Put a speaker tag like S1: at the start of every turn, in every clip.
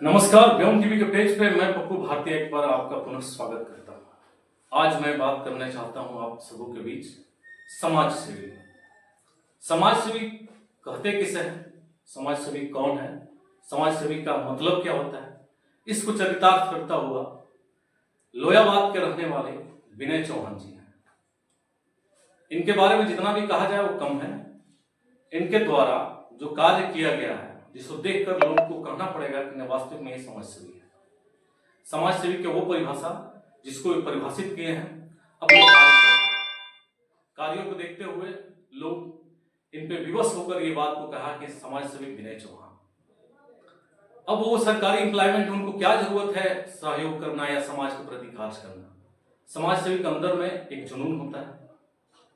S1: नमस्कार, व्योम टीवी के पेज पे मैं पप्पू भारती एक बार आपका पुनः स्वागत करता हूँ। आज मैं बात करना चाहता हूँ आप सबों के बीच समाज सेवी। समाज सेवी कहते किसे हैं, समाज सेवी कौन है, समाज सेवी का मतलब क्या होता है, इसको चरितार्थ करता हुआ लोयाबाद के रहने वाले विनय चौहान जी हैं। इनके बारे में जितना भी कहा जाए वो कम है। इनके द्वारा जो कार्य किया गया है जिसको देखकर लोगों को कहना पड़ेगा कि वास्तविक में ये समाज सेवी है। समाज सेवी की वो परिभाषा जिसको परिभाषित किए हैं अपने कार्यों को देखते हुए लोग इन पे विवश होकर ये बात को कहा कि समाज सेवी विनय चौहान। अब वो सरकारी एम्प्लॉयमेंट उनको क्या जरूरत है सहयोग करना या समाज के प्रति कार्य करना। समाज सेवी के अंदर में एक जुनून होता है,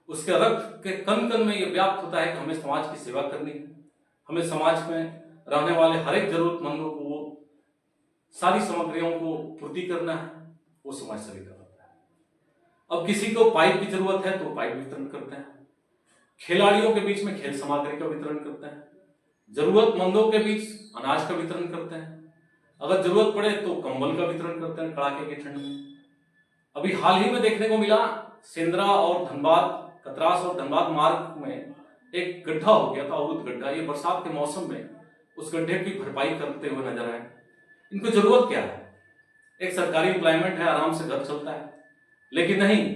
S1: उसके रक्त के कण कण में ये व्याप्त होता है कि हमें समाज की सेवा करनी है, हमें समाज में रहने वाले हर एक जरूरतमंदों को वो सारी सामग्रियों को पूर्ति करना है, वो समाज सेवी का होता है। अब किसी को पाइप की जरूरत है तो पाइप वितरण करते हैं, खिलाड़ियों के बीच में खेल सामग्री का वितरण करते हैं, जरूरतमंदों के बीच अनाज का वितरण करते हैं, अगर जरूरत पड़े तो कंबल का वितरण करते हैं कड़ाके की ठंड में। अभी हाल ही में देखने को मिला सेंद्रा और धनबाद, कतरास और धनबाद मार्ग में एक गड्ढा हो गया था, अवरुद्ध गड्ढा। ये बरसात के मौसम में उस गड्ढे की भरपाई करते हुए नजर आए। इनको जरूरत क्या है, एक सरकारी एम्प्लॉयमेंट है, आराम से घर चलता है, लेकिन नहीं,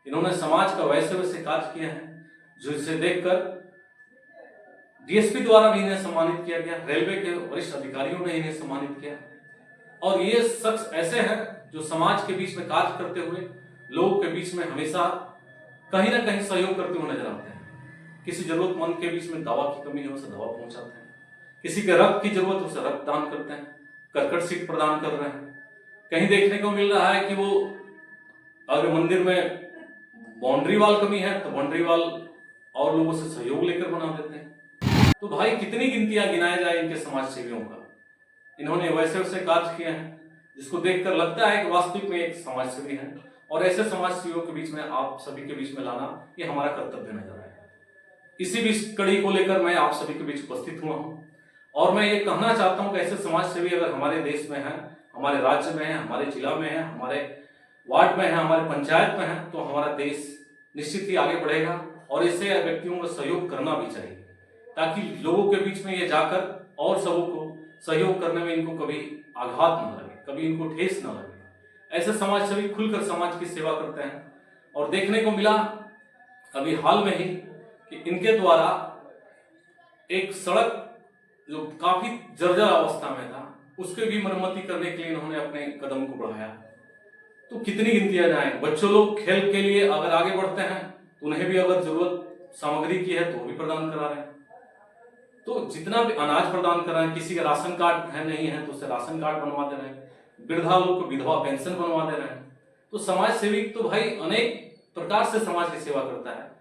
S1: इन्होंने समाज का वैसे वैसे कार्य किया है जिसे देखकर डीएसपी द्वारा भी इन्हें सम्मानित किया गया, रेलवे के वरिष्ठ अधिकारियों ने इन्हें सम्मानित किया। और ये शख्स ऐसे हैं जो समाज के बीच में कार्य करते हुए लोगों के बीच में हमेशा कहीं ना कहीं सहयोग करते हुए नजर आते हैं। किसी जरूरतमंद के बीच में दवा की कमी है उसे दवा पहुंचाते हैं, किसी के रक्त की जरूरत है उसे रक्त दान करते हैं, कर्कट सीट प्रदान कर रहे हैं। कहीं देखने को मिल रहा है कि वो अगर मंदिर में बाउंड्री वाल कमी है तो बाउंड्री वाल और लोगों से सहयोग लेकर बना देते हैं। तो भाई कितनी गिनतियां गिनाया जाए इनके समाज सेवियों का। इन्होंने वैसे वैसे कार्य किए हैं जिसको देखकर लगता है कि वास्तविक में एक समाज सेवी है, और ऐसे समाज सेवियों के बीच में आप सभी के बीच में लाना ये हमारा कर्तव्य नजर आएगा। इसी भी कड़ी को लेकर मैं आप सभी के बीच उपस्थित हुआ हूं, और मैं ये कहना चाहता हूं कि ऐसे समाज सेवी अगर हमारे देश में है, हमारे राज्य में है, हमारे जिला में है, हमारे वार्ड में है, हमारे पंचायत में है, तो हमारा देश निश्चित ही आगे बढ़ेगा। और ऐसे व्यक्तियों को सहयोग करना भी चाहिए ताकि लोगों के बीच में ये जाकर और सबों को सहयोग करने में इनको कभी आघात न लगे, कभी इनको ठेस न लगे। ऐसे समाज सेवी खुलकर समाज की सेवा करते हैं। और देखने को मिला अभी हाल में ही कि इनके द्वारा एक सड़क जो काफी जर्जर अवस्था में था उसके भी मरम्मती करने के लिए इन्होंने अपने कदम को बढ़ाया। तो कितनी गिनतियां जाएं, बच्चों लोग खेल के लिए अगर आगे बढ़ते हैं तो उन्हें भी अगर जरूरत सामग्री की है तो वो भी प्रदान करा रहे हैं। तो जितना भी अनाज प्रदान कर रहे हैं, किसी का राशन कार्ड है नहीं है तो उसे राशन कार्ड बनवा दे रहे हैं, वृद्धा लोग को विधवा पेंशन बनवा दे रहे हैं। तो समाज सेवी तो भाई अनेक प्रकार से समाज की सेवा करता है,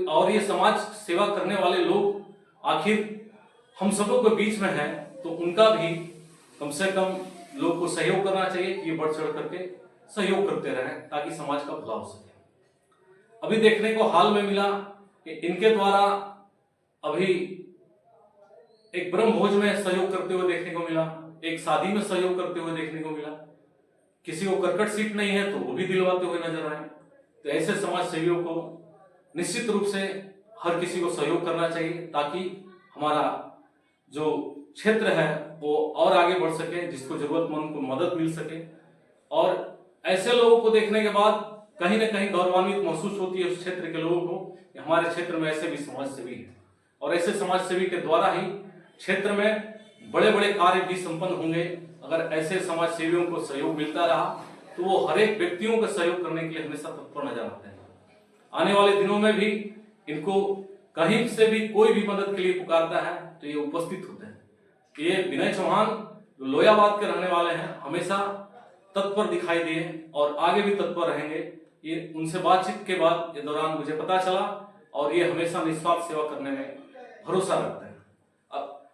S1: और ये समाज सेवा करने वाले लोग आखिर हम सबों के बीच में है, तो उनका भी कम से कम लोग को सहयोग करना चाहिए कि ये बढ़ चढ़ करके सहयोग करते रहें ताकि समाज का भला हो सके। अभी देखने को हाल में मिला कि इनके द्वारा अभी एक ब्रह्म भोज में सहयोग करते हुए देखने को मिला, एक शादी में सहयोग करते हुए देखने को मिला, किसी को कर्कट सीट नहीं है तो वो भी दिलवाते हुए नजर आए। तो ऐसे समाज सेवियों को निश्चित रूप से हर किसी को सहयोग करना चाहिए ताकि हमारा जो क्षेत्र है वो और आगे बढ़ सके, जिसको जरूरतमंद को मदद मिल सके। और ऐसे लोगों को देखने के बाद कहीं ना कहीं गौरवान्वित महसूस होती है उस क्षेत्र के लोगों को कि हमारे क्षेत्र में ऐसे भी समाज सेवी हैं, और ऐसे समाज सेवी के द्वारा ही क्षेत्र में बड़े बड़े कार्य भी संपन्न होंगे। अगर ऐसे समाज सेवियों को सहयोग मिलता रहा तो वो हर एक व्यक्तियों का सहयोग करने के लिए हमेशा तत्पर नजर आते हैं। आने वाले दिनों में भी इनको कहीं से भी कोई भी मदद के लिए पुकारता है तो ये उपस्थित होते हैं। ये विनय चौहान जो लोयाबाद के रहने वाले हैं हमेशा तत्पर दिखाई दिए और आगे भी तत्पर रहेंगे। ये उनसे बातचीत के बाद के दौरान मुझे पता चला, और ये हमेशा निस्वार्थ सेवा करने में भरोसा रखते हैं।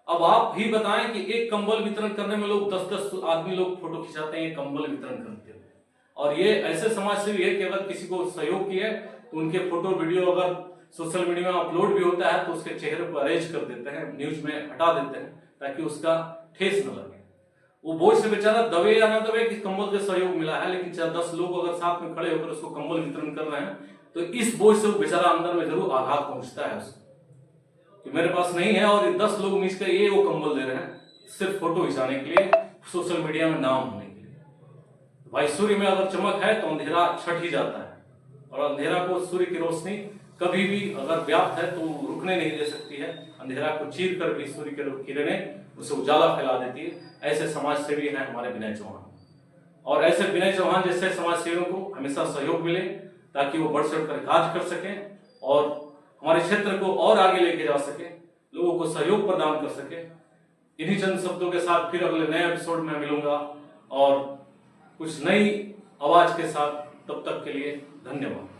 S1: अब आप भी बताएं कि एक कंबल वितरण करने में लोग 10-10 आदमी लोग फोटो खिंचाते हैं कंबल वितरण करते हुए, और ये ऐसे समाज सेवी है कि अगर किसी को सहयोग किए तो उनके फोटो वीडियो अगर सोशल मीडिया में अपलोड भी होता है तो उसके चेहरे को अरेंज कर देते हैं, न्यूज में हटा देते हैं ताकि उसका ठेस न लगे। वो बोझ से बेचारा दबे या ना दबे कि कंबल का सहयोग मिला है, लेकिन 10 लोग अगर साथ में खड़े होकर उसको कंबल वितरण कर रहे हैं तो इस बोझ से वो बेचारा अंदर में जरूर आघात पहुंचता है उसको कि मेरे पास नहीं है और 10 लोग मिलकर ये वो कंबल दे रहे हैं सिर्फ फोटो खिंचाने के लिए, सोशल मीडिया में नाम होने के लिए। भाई सूर्य में अगर चमक है तो अंधेरा छट ही जाता है, और अंधेरा को सूर्य की रोशनी कभी भी अगर व्याप्त है तो रुकने नहीं दे सकती है। अंधेरा को चीर कर भी सूर्य की किरणें उसे उजाला फैला देती है। ऐसे समाज सेवी हैं हमारे विनय चौहान, और ऐसे विनय चौहान जैसे समाज सेवियों को हमेशा सहयोग मिले ताकि वो बढ़ चढ़ कर कार्य कर सकें और हमारे क्षेत्र को और आगे लेके जा सके, लोगों को सहयोग प्रदान कर सके। इन्हीं चंद शब्दों के साथ फिर अगले नए एपिसोड में मिलूंगा और कुछ नई आवाज के साथ। तब तक के लिए धन्यवाद।